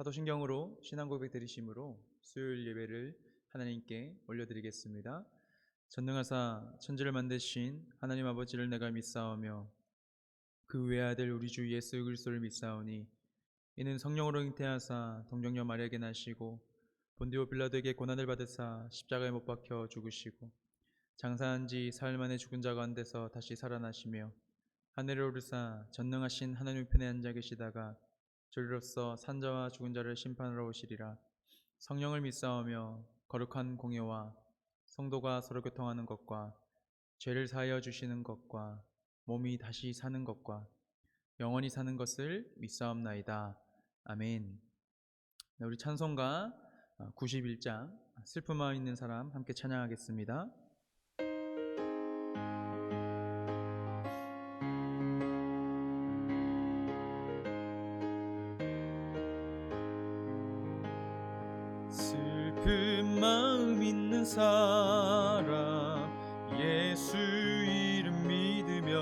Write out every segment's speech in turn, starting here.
사도신경으로 신앙고백 드리심으로 수요일 예배를 하나님께 올려드리겠습니다. 전능하사 천지를 만드신 하나님 아버지를 내가 믿사오며 그 외아들 우리 주 예수 그리스도를 믿사오니 이는 성령으로 잉태하사 동정녀 마리아에게 나시고 본디오 빌라도에게 고난을 받으사 십자가에 못 박혀 죽으시고 장사한 지 사흘 만에 죽은 자 가운데서 다시 살아나시며 하늘에 오르사 전능하신 하나님 편에 앉아 계시다가 저리로서 산자와 죽은 자를 심판하러 오시리라. 성령을 믿사오며 거룩한 공예와 성도가 서로 교통하는 것과 죄를 사하여 주시는 것과 몸이 다시 사는 것과 영원히 사는 것을 믿사옵나이다. 아멘. 우리 찬송가 91장 슬픈 마음 있는 사람 함께 찬양하겠습니다. 슬픈 마음 있는 사람 예수 이름 믿으며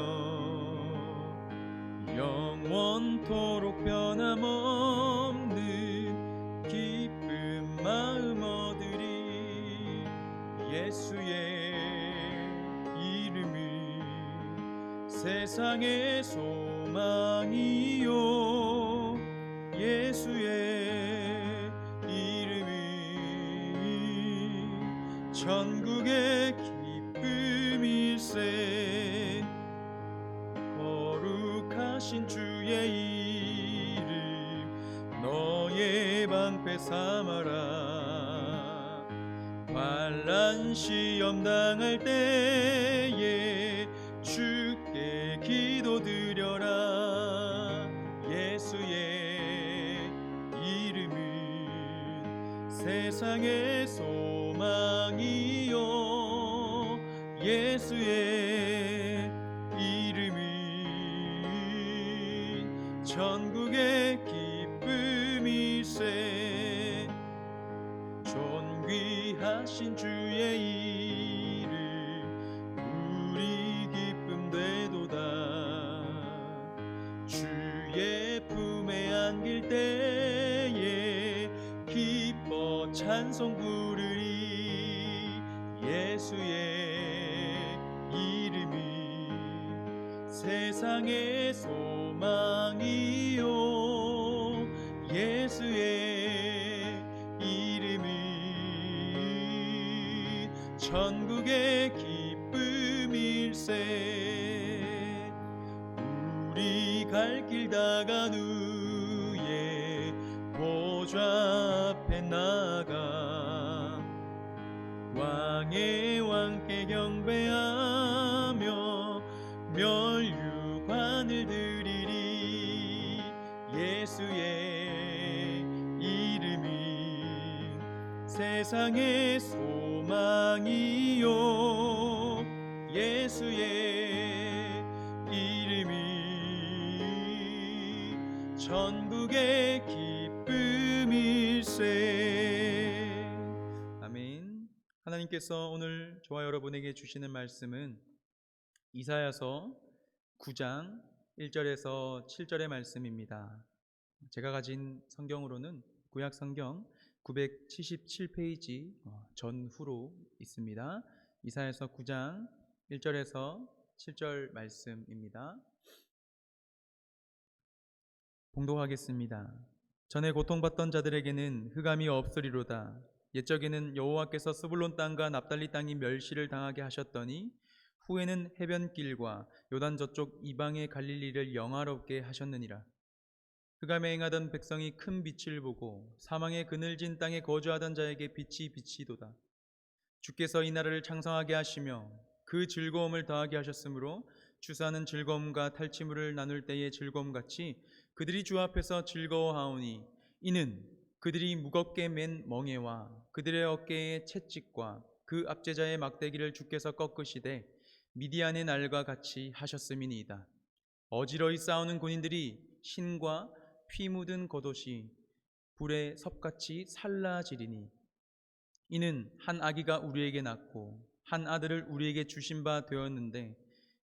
영원토록 변함없는 기쁜 마음 얻으리. 예수의 이름은 세상의 소망이요 예수의 천국의 기쁨일세. 거룩하신 주의 이름 너의 방패 삼아라. 환난 시험 당할 때에 주께 기도드려라. 예수의 이름은 세상의 소망이요 예수의 이름은 천국의 기쁨일세. 존귀하신 주의 이름 우리 기쁨 되도다. 주의 품에 안길 때에 기뻐 찬송 부르리. 예수의 이름은 세상의 소망이요 예수의 이름은 천국의 기쁨일세. 우리 갈 길 다간 후에 보좌 앞에 나가 왕의 왕께 경배하며 멸류관을 드리리. 예수의 이름은 세상의 소망이요 예수의 이름은 천국의 기쁨일세. 아멘. 하나님께서 오늘 저와 여러분에게 주시는 말씀은 이사야서 9장 1절에서 7절의 말씀입니다. 제가 가진 성경으로는 구약 성경 977페이지 전후로 있습니다. 이사야서 9장 1절에서 7절 말씀입니다. 봉독하겠습니다. 전에 고통받던 자들에게는 흑암이 없으리로다. 옛적에는 여호와께서 스불론 땅과 납달리 땅이 멸시를 당하게 하셨더니 후에는 해변길과 요단 저쪽 이방의 갈릴리를 영화롭게 하셨느니라. 흑암에 행하던 백성이 큰 빛을 보고 사망의 그늘진 땅에 거주하던 자에게 빛이 비치도다. 주께서 이 나라를 창성하게 하시며 그 즐거움을 더하게 하셨으므로 주사는 즐거움과 탈취물을 나눌 때의 즐거움같이 그들이 주 앞에서 즐거워하오니 이는 그들이 무겁게 맨 멍에와 그들의 어깨의 채찍과 그 압제자의 막대기를 주께서 꺾으시되 미디안의 날과 같이 하셨음이니이다. 어지러이 싸우는 군인들이 신과 피 묻은 겉옷이 불에 섭같이 살라지리니 이는 한 아기가 우리에게 낳고 한 아들을 우리에게 주신 바 되었는데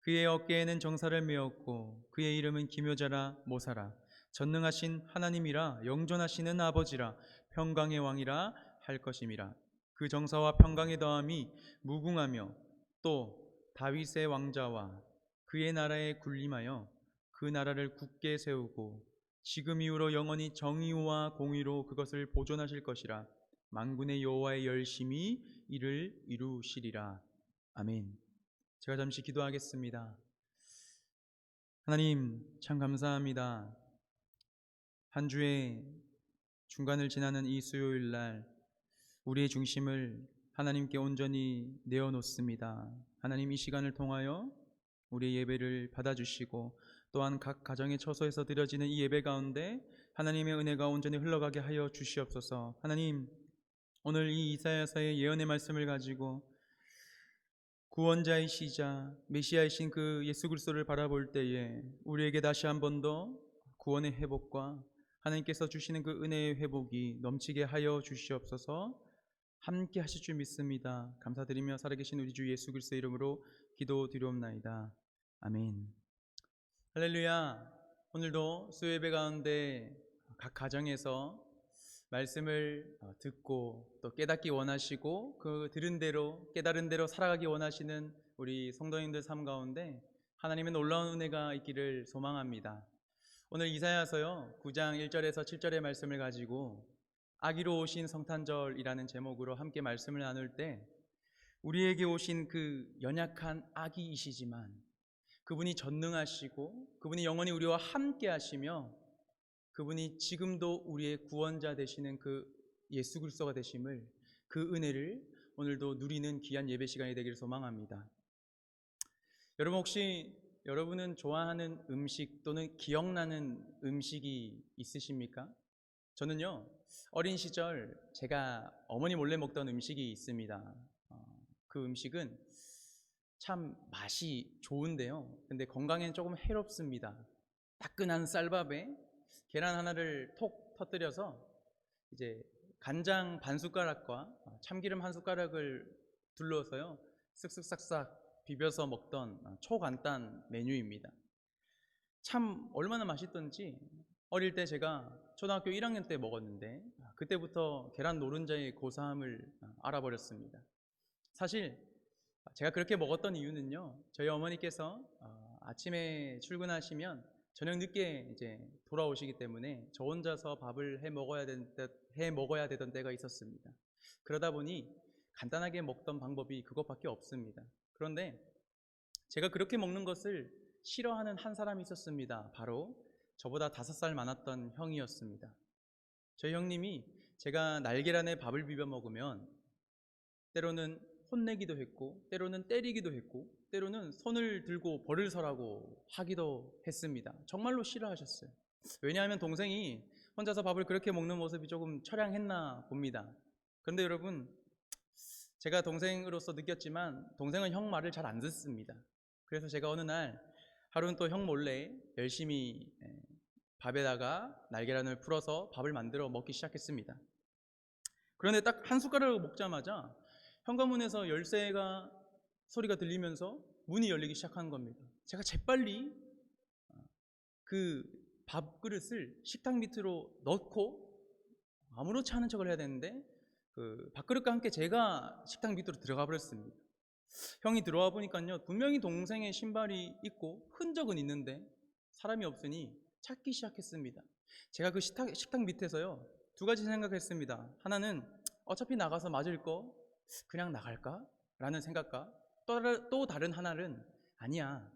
그의 어깨에는 정사를 메었고 그의 이름은 기묘자라 모사라 전능하신 하나님이라 영존하시는 아버지라 평강의 왕이라 할 것임이라. 그 정사와 평강의 더함이 무궁하며 또 다윗의 왕자와 그의 나라에 군림하여 그 나라를 굳게 세우고 지금 이후로 영원히 정의와 공의로 그것을 보존하실 것이라. 만군의 여호와의 열심히 이를 이루시리라. 아멘. 제가 잠시 기도하겠습니다. 하나님 참 감사합니다. 한 주의 중간을 지나는 이 수요일 날 우리의 중심을 하나님께 온전히 내어놓습니다. 하나님 이 시간을 통하여 우리의 예배를 받아주시고 또한 각 가정의 처소에서 드려지는 이 예배 가운데 하나님의 은혜가 온전히 흘러가게 하여 주시옵소서. 하나님 오늘 이 이사야서의 예언의 말씀을 가지고 구원자이시자 메시아이신 그 예수 그리스도를 바라볼 때에 우리에게 다시 한 번 더 구원의 회복과 하나님께서 주시는 그 은혜의 회복이 넘치게 하여 주시옵소서. 함께 하실 줄 믿습니다. 감사드리며 살아계신 우리 주 예수 그리스도의 이름으로 기도드리옵나이다. 아멘. 할렐루야. 오늘도 수요예배 가운데 각 가정에서 말씀을 듣고 또 깨닫기 원하시고 그 들은 대로 깨달은 대로 살아가기 원하시는 우리 성도님들 삶 가운데 하나님의 놀라운 은혜가 있기를 소망합니다. 오늘 이사야서요 9장 1절에서 7절의 말씀을 가지고 아기로 오신 성탄절이라는 제목으로 함께 말씀을 나눌 때 우리에게 오신 그 연약한 아기이시지만 그분이 전능하시고 그분이 영원히 우리와 함께 하시며 그분이 지금도 우리의 구원자 되시는 그 예수 그리스도가 되심을 그 은혜를 오늘도 누리는 귀한 예배 시간이 되기를 소망합니다. 여러분 혹시 여러분은 좋아하는 음식 또는 기억나는 음식이 있으십니까? 저는요 어린 시절 제가 어머니 몰래 먹던 음식이 있습니다. 그 음식은 참 맛이 좋은데요 근데 건강에는 조금 해롭습니다. 따끈한 쌀밥에 계란 하나를 톡 터뜨려서 이제 간장 반 숟가락과 참기름 한 숟가락을 둘러서요 쓱쓱 싹싹 비벼서 먹던 초간단 메뉴입니다. 참 얼마나 맛있던지 어릴 때 제가 초등학교 1학년 때 먹었는데 그때부터 계란 노른자의 고사함을 알아버렸습니다. 사실 제가 그렇게 먹었던 이유는요 저희 어머니께서 아침에 출근하시면 저녁 늦게 이제 돌아오시기 때문에 저 혼자서 밥을 해 먹어야 되던 때가 있었습니다. 그러다 보니 간단하게 먹던 방법이 그것밖에 없습니다. 그런데 제가 그렇게 먹는 것을 싫어하는 한 사람이 있었습니다. 바로 저보다 5살 많았던 형이었습니다. 저희 형님이 제가 날계란에 밥을 비벼 먹으면 때로는 혼내기도 했고 때로는 때리기도 했고 때로는 손을 들고 벌을 서라고 하기도 했습니다. 정말로 싫어하셨어요. 왜냐하면 동생이 혼자서 밥을 그렇게 먹는 모습이 조금 처량했나 봅니다. 그런데 여러분 제가 동생으로서 느꼈지만 동생은 형 말을 잘 안 듣습니다. 그래서 제가 어느 날 하루는 또 형 몰래 열심히 밥에다가 날계란을 풀어서 밥을 만들어 먹기 시작했습니다. 그런데 딱 한 숟가락을 먹자마자 현관문에서 열쇠가 소리가 들리면서 문이 열리기 시작한 겁니다. 제가 재빨리 그 밥그릇을 식탁 밑으로 넣고 아무렇지 않은 척을 해야 되는데 그 밥그릇과 함께 제가 식탁 밑으로 들어가 버렸습니다. 형이 들어와 보니까요 분명히 동생의 신발이 있고 흔적은 있는데 사람이 없으니 찾기 시작했습니다. 제가 그 식탁 밑에서요 2가지 생각했습니다. 하나는 어차피 나가서 맞을 거 그냥 나갈까? 라는 생각과 또 다른 하나는 아니야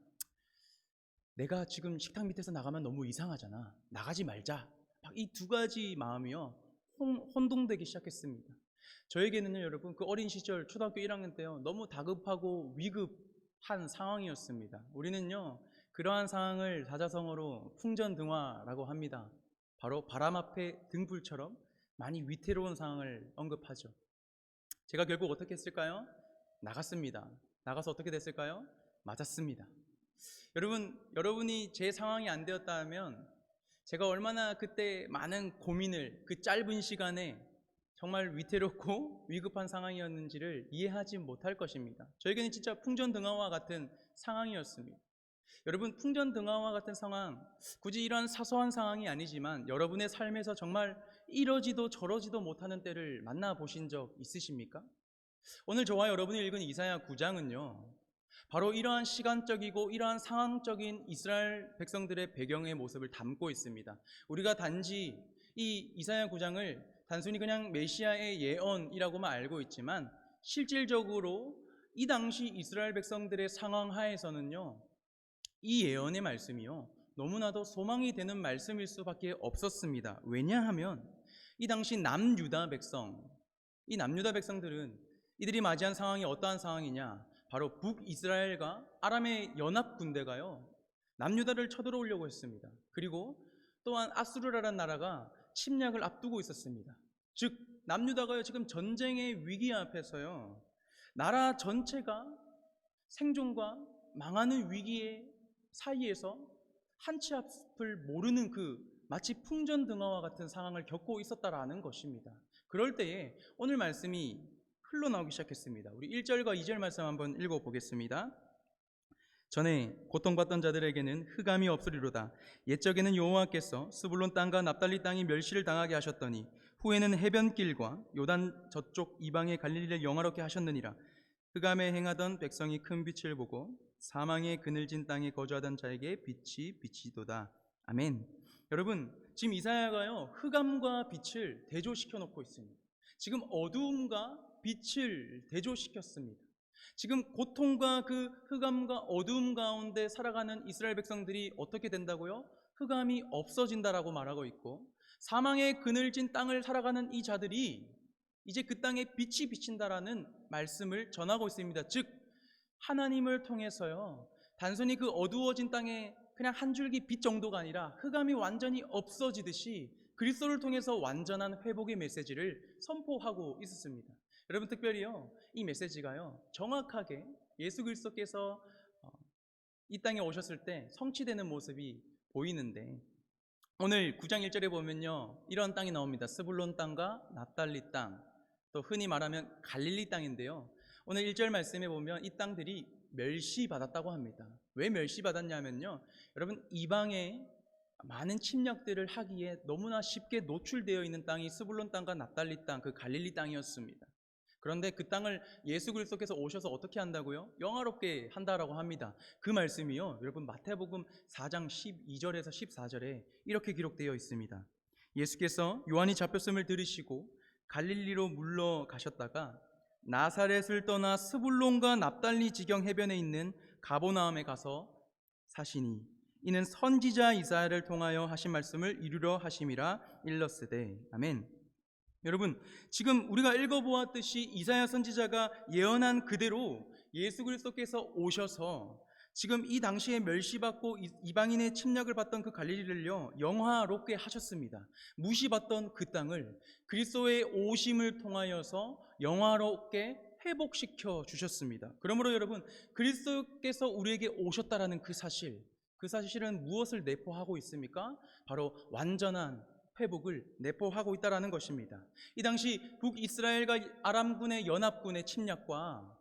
내가 지금 식탁 밑에서 나가면 너무 이상하잖아 나가지 말자 막 이 2가지 마음이요 혼동되기 시작했습니다. 저에게는요 여러분 그 어린 시절 초등학교 1학년 때요 너무 다급하고 위급한 상황이었습니다. 우리는요 그러한 상황을 사자성어로 풍전등화라고 합니다. 바로 바람 앞에 등불처럼 많이 위태로운 상황을 언급하죠. 제가 결국 어떻게 했을까요? 나갔습니다. 나가서 어떻게 됐을까요? 맞았습니다. 여러분이 제 상황이 안 되었다면 제가 얼마나 그때 많은 고민을 그 짧은 시간에 정말 위태롭고 위급한 상황이었는지를 이해하지 못할 것입니다. 저에게는 진짜 풍전등화와 같은 상황이었습니다. 여러분, 풍전등화와 같은 상황, 굳이 이러한 사소한 상황이 아니지만 여러분의 삶에서 정말 이러지도 저러지도 못하는 때를 만나보신 적 있으십니까? 오늘 저와 여러분이 읽은 이사야 9장은요, 바로 이러한 시간적이고 이러한 상황적인 이스라엘 백성들의 배경의 모습을 담고 있습니다. 우리가 단지 이 이사야 9장을 단순히 그냥 메시아의 예언이라고만 알고 있지만 실질적으로 이 당시 이스라엘 백성들의 상황 하에서는요, 이 예언의 말씀이요, 너무나도 소망이 되는 말씀일 수밖에 없었습니다. 왜냐하면 이 당시 남유다 백성, 이 남유다 백성들은 이들이 맞이한 상황이 어떠한 상황이냐, 바로 북이스라엘과 아람의 연합 군대가요, 남유다를 쳐들어오려고 했습니다. 그리고 또한 아수르라는 나라가 침략을 앞두고 있었습니다. 즉 남유다가요, 지금 전쟁의 위기 앞에서요, 나라 전체가 생존과 망하는 위기의 사이에서 한 치 앞을 모르는 그 마치 풍전등화와 같은 상황을 겪고 있었다라는 것입니다. 그럴 때에 오늘 말씀이 흘러나오기 시작했습니다. 우리 1절과 2절 말씀 한번 읽어보겠습니다. 전에 고통받던 자들에게는 흑암이 없으리로다. 옛적에는 여호와께서 스불론 땅과 납달리 땅이 멸시를 당하게 하셨더니 후에는 해변길과 요단 저쪽 이방의 갈릴리를 영화롭게 하셨느니라. 흑암에 행하던 백성이 큰 빛을 보고 사망의 그늘진 땅에 거주하던 자에게 빛이 비치도다. 아멘. 여러분, 지금 이사야가요, 흑암과 빛을 대조시켜 놓고 있습니다. 지금 어두움과 빛을 대조시켰습니다. 지금 고통과 그 흑암과 어두움 가운데 살아가는 이스라엘 백성들이 어떻게 된다고요? 흑암이 없어진다라고 말하고 있고, 사망의 그늘진 땅을 살아가는 이 자들이 이제 그 땅에 빛이 비친다라는 말씀을 전하고 있습니다. 즉 하나님을 통해서요, 단순히 그 어두워진 땅에 그냥 한 줄기 빛 정도가 아니라 흑암이 완전히 없어지듯이 그리스도를 통해서 완전한 회복의 메시지를 선포하고 있었습니다. 여러분, 특별히요, 이 메시지가요, 정확하게 예수 그리스도께서 이 땅에 오셨을 때 성취되는 모습이 보이는데, 오늘 9장 1절에 보면요, 이런 땅이 나옵니다. 스불론 땅과 납달리 땅, 또 흔히 말하면 갈릴리 땅인데요, 오늘 1절 말씀에 보면 이 땅들이 멸시받았다고 합니다. 왜 멸시받았냐면요, 여러분, 이방의 많은 침략들을 하기에 너무나 쉽게 노출되어 있는 땅이 스불론 땅과 납달리 땅, 그 갈릴리 땅이었습니다. 그런데 그 땅을 예수 그리스도께서 오셔서 어떻게 한다고요? 영화롭게 한다라고 합니다. 그 말씀이요, 여러분, 마태복음 4장 12절에서 14절에 이렇게 기록되어 있습니다. 예수께서 요한이 잡혔음을 들으시고 갈릴리로 물러가셨다가 나사렛을 떠나 스불론과 납달리 지경 해변에 있는 가보나움에 가서 사시니 이는 선지자 이사야를 통하여 하신 말씀을 이루려 하심이라 일렀으되. 아멘. 여러분, 지금 우리가 읽어보았듯이 이사야 선지자가 예언한 그대로 예수 그리스도께서 오셔서 지금 이 당시에 멸시받고 이방인의 침략을 받던 그 갈릴리를요, 영화롭게 하셨습니다. 무시받던 그 땅을 그리스도의 오심을 통하여서 영화롭게 회복시켜 주셨습니다. 그러므로 여러분, 그리스도께서 우리에게 오셨다라는 그 사실은 무엇을 내포하고 있습니까? 바로 완전한 회복을 내포하고 있다는 것입니다. 이 당시 북이스라엘과 아람군의 연합군의 침략과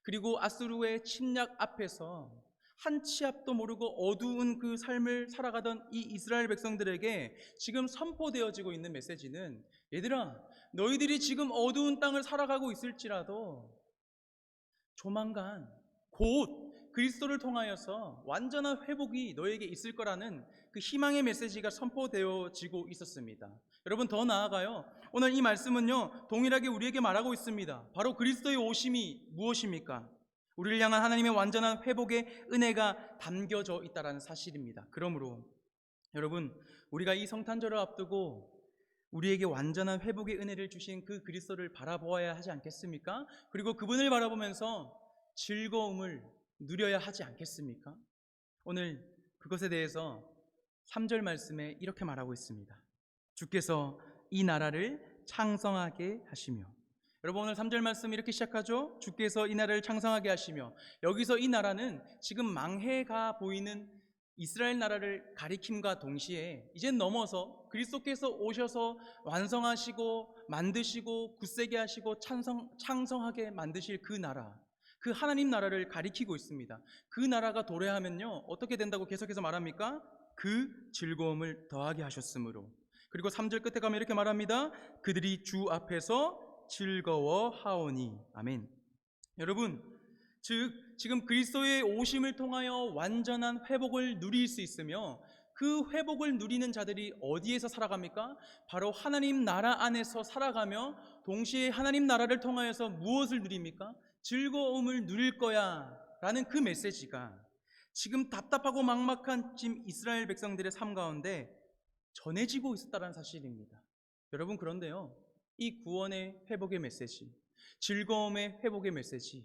그리고 아수르의 침략 앞에서 한 치 앞도 모르고 어두운 그 삶을 살아가던 이 이스라엘 백성들에게 지금 선포되어지고 있는 메시지는, 얘들아, 너희들이 지금 어두운 땅을 살아가고 있을지라도 조만간 곧 그리스도를 통하여서 완전한 회복이 너에게 있을 거라는 그 희망의 메시지가 선포되어지고 있었습니다. 여러분, 더 나아가요, 오늘 이 말씀은요, 동일하게 우리에게 말하고 있습니다. 바로 그리스도의 오심이 무엇입니까? 우리를 향한 하나님의 완전한 회복의 은혜가 담겨져 있다는 사실입니다. 그러므로 여러분, 우리가 이 성탄절을 앞두고 우리에게 완전한 회복의 은혜를 주신 그 그리스도를 바라보아야 하지 않겠습니까? 그리고 그분을 바라보면서 즐거움을 누려야 하지 않겠습니까? 오늘 그것에 대해서 3절 말씀에 이렇게 말하고 있습니다. 주께서 이 나라를 창성하게 하시며. 여러분, 오늘 3절 말씀 이렇게 시작하죠. 주께서 이 나라를 창성하게 하시며. 여기서 이 나라는 지금 망해가 보이는 이스라엘 나라를 가리킴과 동시에 이젠 넘어서 그리스도께서 오셔서 완성하시고 만드시고 굳세게 하시고 창성하게 만드실 그 나라, 그 하나님 나라를 가리키고 있습니다. 그 나라가 도래하면요 어떻게 된다고 계속해서 말합니까? 그 즐거움을 더하게 하셨으므로. 그리고 3절 끝에 가면 이렇게 말합니다. 그들이 주 앞에서 즐거워하오니. 아멘. 여러분, 즉 지금 그리스도의 오심을 통하여 완전한 회복을 누릴 수 있으며, 그 회복을 누리는 자들이 어디에서 살아갑니까? 바로 하나님 나라 안에서 살아가며, 동시에 하나님 나라를 통하여서 무엇을 누립니까? 즐거움을 누릴 거야 라는 그 메시지가 지금 답답하고 막막한 지금 이스라엘 백성들의 삶 가운데 전해지고 있었다는 사실입니다. 여러분, 그런데요, 이 구원의 회복의 메시지, 즐거움의 회복의 메시지,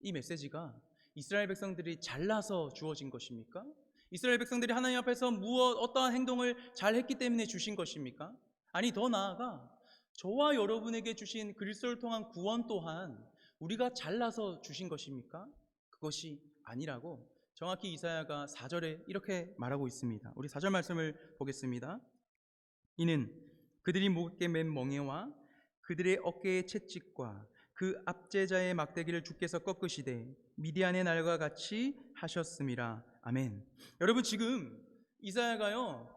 이 메시지가 이스라엘 백성들이 잘나서 주어진 것입니까? 이스라엘 백성들이 하나님 앞에서 어떠한 행동을 잘했기 때문에 주신 것입니까? 아니, 더 나아가 저와 여러분에게 주신 그리스도를 통한 구원 또한 우리가 잘나서 주신 것입니까? 그것이 아니라고 정확히 이사야가 4절에 이렇게 말하고 있습니다. 우리 4절 말씀을 보겠습니다. 이는 그들이 목에 맨 멍에와 그들의 어깨의 채찍과 그 압제자의 막대기를 주께서 꺾으시되 미디안의 날과 같이 하셨음이라. 아멘. 여러분, 지금 이사야가요,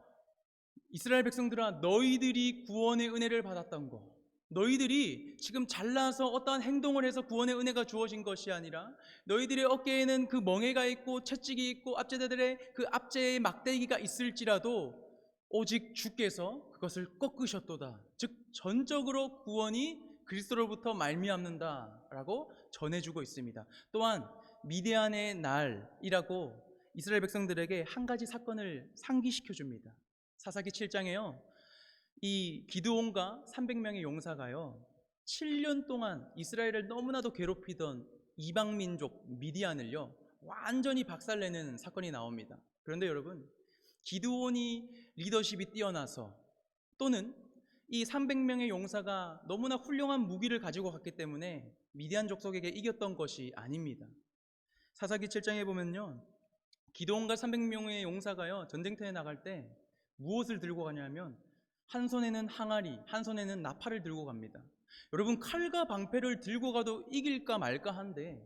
이스라엘 백성들아, 너희들이 구원의 은혜를 받았던 거, 너희들이 지금 잘나서 어떠한 행동을 해서 구원의 은혜가 주어진 것이 아니라 너희들의 어깨에는 그 멍에가 있고 채찍이 있고 압제자들의 그 압제의 막대기가 있을지라도 오직 주께서 그것을 꺾으셨도다. 즉 전적으로 구원이 그리스도로부터 말미암는다라고 전해주고 있습니다. 또한 미디안의 날이라고 이스라엘 백성들에게 한 가지 사건을 상기시켜 줍니다. 사사기 7장에요, 이 기드온과 300명의 용사가요 7년 동안 이스라엘을 너무나도 괴롭히던 이방민족 미디안을요 완전히 박살내는 사건이 나옵니다. 그런데 여러분, 기드온이 리더십이 뛰어나서, 또는 이 300명의 용사가 너무나 훌륭한 무기를 가지고 갔기 때문에 미디안 족속에게 이겼던 것이 아닙니다. 사사기 7장에 보면요, 기드온과 300명의 용사가요 전쟁터에 나갈 때 무엇을 들고 가냐면 한 손에는 항아리, 한 손에는 나팔을 들고 갑니다. 여러분, 칼과 방패를 들고 가도 이길까 말까 한데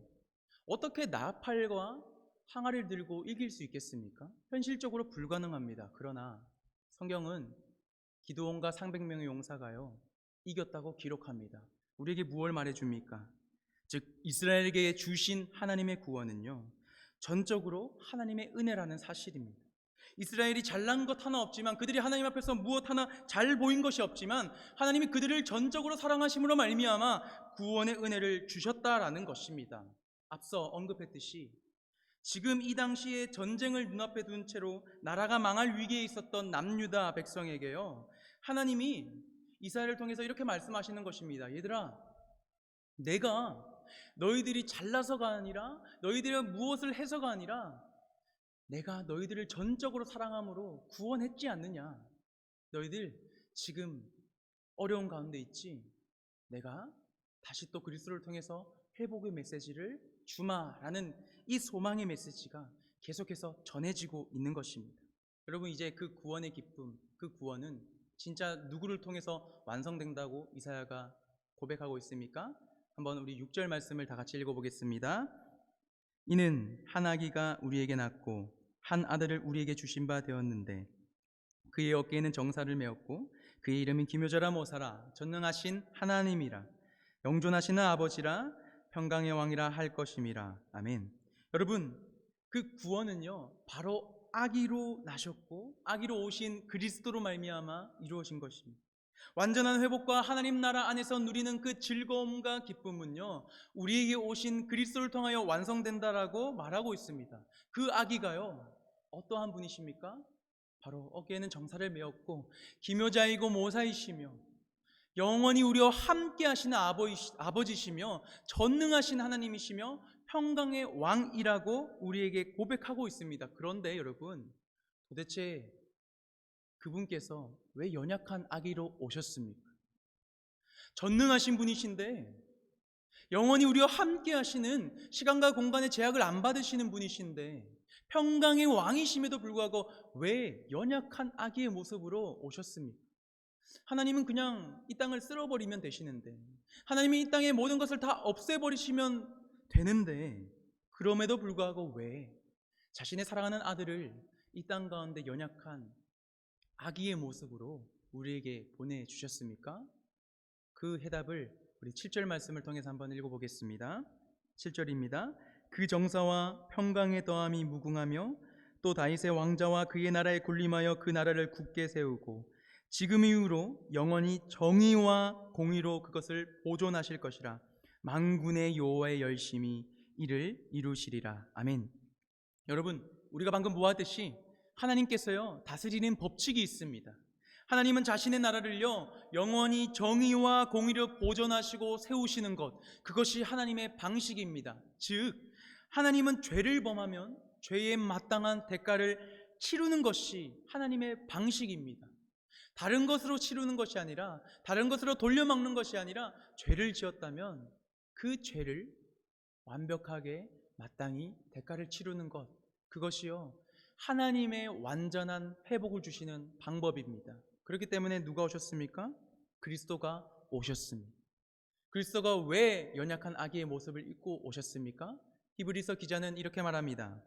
어떻게 나팔과 항아리를 들고 이길 수 있겠습니까? 현실적으로 불가능합니다. 그러나 성경은 기드온과 300명의 용사가요 이겼다고 기록합니다. 우리에게 무엇을 말해줍니까? 즉 이스라엘에게 주신 하나님의 구원은요 전적으로 하나님의 은혜라는 사실입니다. 이스라엘이 잘난 것 하나 없지만, 그들이 하나님 앞에서 무엇 하나 잘 보인 것이 없지만 하나님이 그들을 전적으로 사랑하심으로 말미암아 구원의 은혜를 주셨다라는 것입니다. 앞서 언급했듯이 지금 이 당시에 전쟁을 눈앞에 둔 채로 나라가 망할 위기에 있었던 남유다 백성에게요 하나님이 이사야를 통해서 이렇게 말씀하시는 것입니다. 얘들아, 내가 너희들이 잘나서가 아니라, 너희들이 무엇을 해서가 아니라 내가 너희들을 전적으로 사랑함으로 구원했지 않느냐. 너희들 지금 어려운 가운데 있지? 내가 다시 또 그리스도를 통해서 회복의 메시지를 주마라는 이 소망의 메시지가 계속해서 전해지고 있는 것입니다. 여러분, 이제 그 구원의 기쁨, 그 구원은 진짜 누구를 통해서 완성된다고 이사야가 고백하고 있습니까? 한번 우리 6절 말씀을 다 같이 읽어보겠습니다. 이는 한 아기가 우리에게 낳고 한 아들을 우리에게 주신 바 되었는데 그의 어깨에는 정사를 메었고 그의 이름은 기묘자라 모사라 전능하신 하나님이라 영존하시는 아버지라 평강의 왕이라 할 것임이라. 아멘. 여러분, 그 구원은요 바로 아기로 나셨고 아기로 오신 그리스도로 말미암아 이루어진 것입니다. 완전한 회복과 하나님 나라 안에서 누리는 그 즐거움과 기쁨은요 우리에게 오신 그리스도를 통하여 완성된다라고 말하고 있습니다. 그 아기가요 어떠한 분이십니까? 바로 어깨에는 정사를 메었고 기묘자이고 모사이시며 영원히 우리와 함께 하시는 아버지시며 전능하신 하나님이시며 평강의 왕이라고 우리에게 고백하고 있습니다. 그런데 여러분, 도대체 그분께서 왜 연약한 아기로 오셨습니까? 전능하신 분이신데, 영원히 우리와 함께 하시는 시간과 공간의 제약을 안 받으시는 분이신데, 평강의 왕이심에도 불구하고 왜 연약한 아기의 모습으로 오셨습니까? 하나님은 그냥 이 땅을 쓸어버리면 되시는데, 하나님이 이 땅의 모든 것을 다 없애버리시면 되는데 그럼에도 불구하고 왜 자신의 사랑하는 아들을 이 땅 가운데 연약한 아기의 모습으로 우리에게 보내주셨습니까? 그 해답을 우리 7절 말씀을 통해서 한번 읽어보겠습니다. 7절입니다. 그 정사와 평강의 더함이 무궁하며 또 다윗의 왕자와 그의 나라에 군림하여 그 나라를 굳게 세우고 지금 이후로 영원히 정의와 공의로 그것을 보존하실 것이라. 만군의 여호와의 열심히 이를 이루시리라. 아멘. 여러분, 우리가 방금 보았듯이 하나님께서요 다스리는 법칙이 있습니다. 하나님은 자신의 나라를요 영원히 정의와 공의를 보존하시고 세우시는 것, 그것이 하나님의 방식입니다. 즉 하나님은 죄를 범하면 죄에 마땅한 대가를 치르는 것이 하나님의 방식입니다. 다른 것으로 치르는 것이 아니라, 다른 것으로 돌려막는 것이 아니라, 죄를 지었다면 그 죄를 완벽하게 마땅히 대가를 치르는 것, 그것이요 하나님의 완전한 회복을 주시는 방법입니다. 그렇기 때문에 누가 오셨습니까? 그리스도가 오셨습니다. 그리스도가 왜 연약한 아기의 모습을 입고 오셨습니까? 히브리서 기자는 이렇게 말합니다.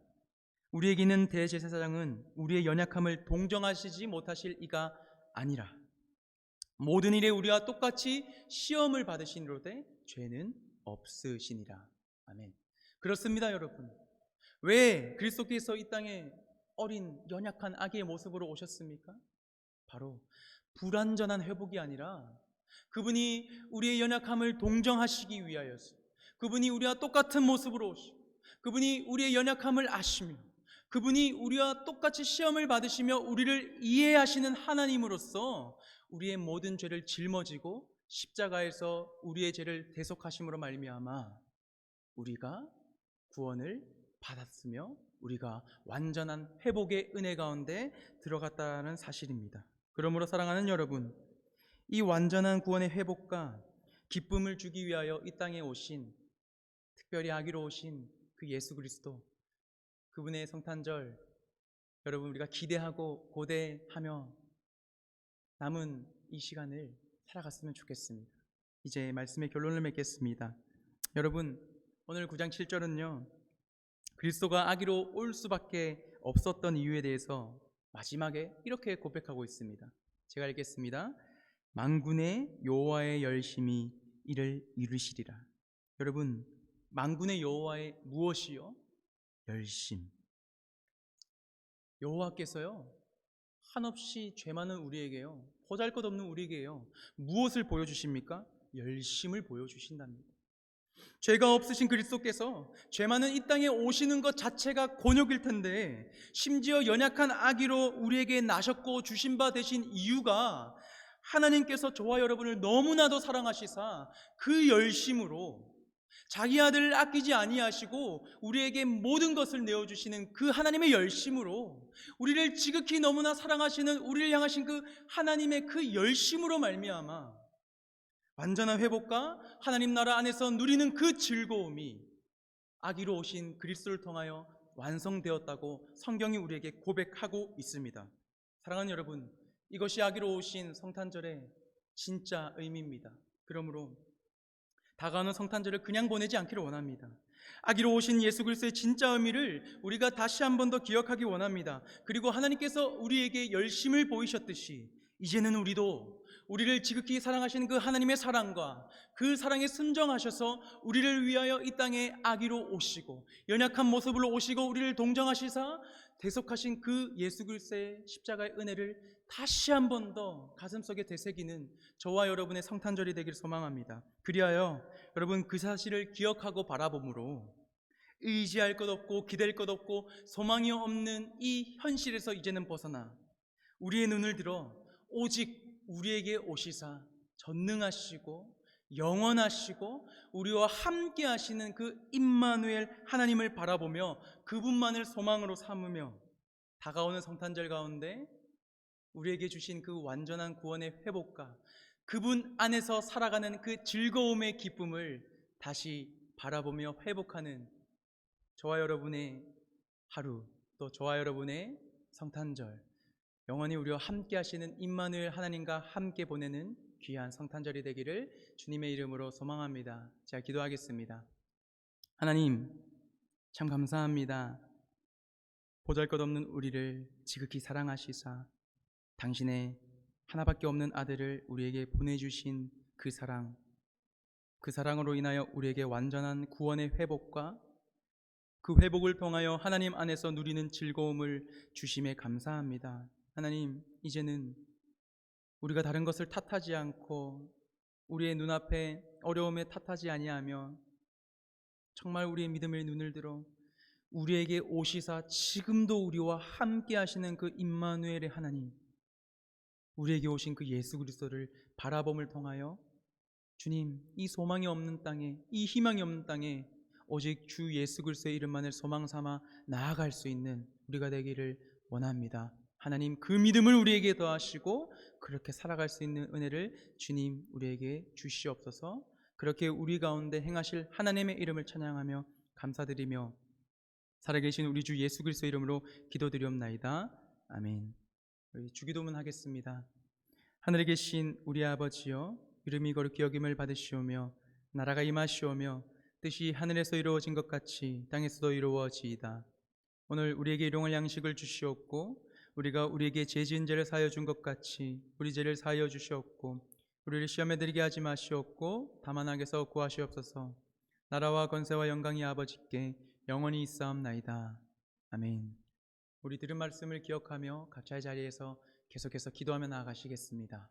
우리에게는 대제사장은 우리의 연약함을 동정하시지 못하실 이가 아니라 모든 일에 우리와 똑같이 시험을 받으시노되 죄는 없으시니라. 아멘. 그렇습니다, 여러분. 왜 그리스도께서 이 땅에 어린 연약한 아기의 모습으로 오셨습니까? 바로 불완전한 회복이 아니라 그분이 우리의 연약함을 동정하시기 위하여서, 그분이 우리와 똑같은 모습으로 오시고, 그분이 우리의 연약함을 아시며, 그분이 우리와 똑같이 시험을 받으시며 우리를 이해하시는 하나님으로서 우리의 모든 죄를 짊어지고 십자가에서 우리의 죄를 대속하심으로 말미암아 우리가 구원을 받았으며 우리가 완전한 회복의 은혜 가운데 들어갔다는 사실입니다. 그러므로 사랑하는 여러분, 이 완전한 구원의 회복과 기쁨을 주기 위하여 이 땅에 오신, 특별히 아기로 오신 그 예수 그리스도, 그분의 성탄절, 여러분 우리가 기대하고 고대하며 남은 이 시간을 살아갔으면 좋겠습니다. 이제 말씀의 결론을 맺겠습니다. 여러분, 오늘 9장 7절은요 그리스도가 아기로 올 수밖에 없었던 이유에 대해서 마지막에 이렇게 고백하고 있습니다. 제가 읽겠습니다. 만군의 여호와의 열심히 이를 이루시리라. 여러분, 만군의 여호와의 무엇이요? 열심. 여호와께서요 한없이 죄 많은 우리에게요, 보잘것없는 우리에게요, 무엇을 보여주십니까? 열심을 보여주신답니다. 죄가 없으신 그리스도께서 죄 많은 이 땅에 오시는 것 자체가 곤욕일 텐데, 심지어 연약한 아기로 우리에게 나셨고 주신 바 되신 이유가 하나님께서 저와 여러분을 너무나도 사랑하시사 그 열심으로 자기 아들을 아끼지 아니하시고 우리에게 모든 것을 내어주시는 그 하나님의 열심으로, 우리를 지극히 너무나 사랑하시는 우리를 향하신 그 하나님의 그 열심으로 말미암아 완전한 회복과 하나님 나라 안에서 누리는 그 즐거움이 아기로 오신 그리스도를 통하여 완성되었다고 성경이 우리에게 고백하고 있습니다. 사랑하는 여러분, 이것이 아기로 오신 성탄절의 진짜 의미입니다. 그러므로 다가오는 성탄절을 그냥 보내지 않기를 원합니다. 아기로 오신 예수 그리스도의 진짜 의미를 우리가 다시 한 번 더 기억하기 원합니다. 그리고 하나님께서 우리에게 열심을 보이셨듯이 이제는 우리도 우리를 지극히 사랑하시는 그 하나님의 사랑과 그 사랑에 순종하셔서 우리를 위하여 이 땅에 아기로 오시고 연약한 모습으로 오시고 우리를 동정하시사 대속하신 그 예수 그리스도의 십자가의 은혜를 다시 한 번 더 가슴속에 되새기는 저와 여러분의 성탄절이 되기를 소망합니다. 그리하여 여러분 그 사실을 기억하고 바라봄으로 의지할 것 없고 기댈 것 없고 소망이 없는 이 현실에서 이제는 벗어나 우리의 눈을 들어 오직 우리에게 오시사 전능하시고 영원하시고 우리와 함께 하시는 그 임마누엘 하나님을 바라보며 그분만을 소망으로 삼으며 다가오는 성탄절 가운데 우리에게 주신 그 완전한 구원의 회복과 그분 안에서 살아가는 그 즐거움의 기쁨을 다시 바라보며 회복하는 저와 여러분의 하루, 또 저와 여러분의 성탄절, 영원히 우리와 함께 하시는 임마누엘 하나님과 함께 보내는 귀한 성탄절이 되기를 주님의 이름으로 소망합니다. 제가 기도하겠습니다. 하나님, 참 감사합니다. 보잘것없는 우리를 지극히 사랑하시사 당신의 하나밖에 없는 아들을 우리에게 보내주신 그 사랑, 그 사랑으로 인하여 우리에게 완전한 구원의 회복과 그 회복을 통하여 하나님 안에서 누리는 즐거움을 주심에 감사합니다. 하나님, 이제는 우리가 다른 것을 탓하지 않고 우리의 눈앞에 어려움에 탓하지 아니하며 정말 우리의 믿음의 눈을 들어 우리에게 오시사 지금도 우리와 함께 하시는 그 임마누엘의 하나님, 우리에게 오신 그 예수 그리스도를 바라봄을 통하여 주님, 이 소망이 없는 땅에, 이 희망이 없는 땅에 오직 주 예수 그리스도의 이름만을 소망 삼아 나아갈 수 있는 우리가 되기를 원합니다. 하나님, 그 믿음을 우리에게 더하시고 그렇게 살아갈 수 있는 은혜를 주님 우리에게 주시옵소서. 그렇게 우리 가운데 행하실 하나님의 이름을 찬양하며 감사드리며 살아계신 우리 주 예수 그리스도 이름으로 기도드리옵나이다. 아멘. 우리 주기도문 하겠습니다. 하늘에 계신 우리 아버지여, 이름이 거룩히 여김을 받으시오며 나라가 임하시오며 뜻이 하늘에서 이루어진 것 같이 땅에서도 이루어지이다. 오늘 우리에게 일용할 양식을 주시옵고 우리가 우리에게 죄 지은 죄를 사하여 준 것 같이 우리 죄를 사하여 주시옵고 우리를 시험에 들게 하지 마시옵고 다만 악에서 구하시옵소서. 나라와 권세와 영광이 아버지께 영원히 있사옵나이다. 아멘. 우리 들은 말씀을 기억하며 각자의 자리에서 계속해서 기도하며 나아가시겠습니다.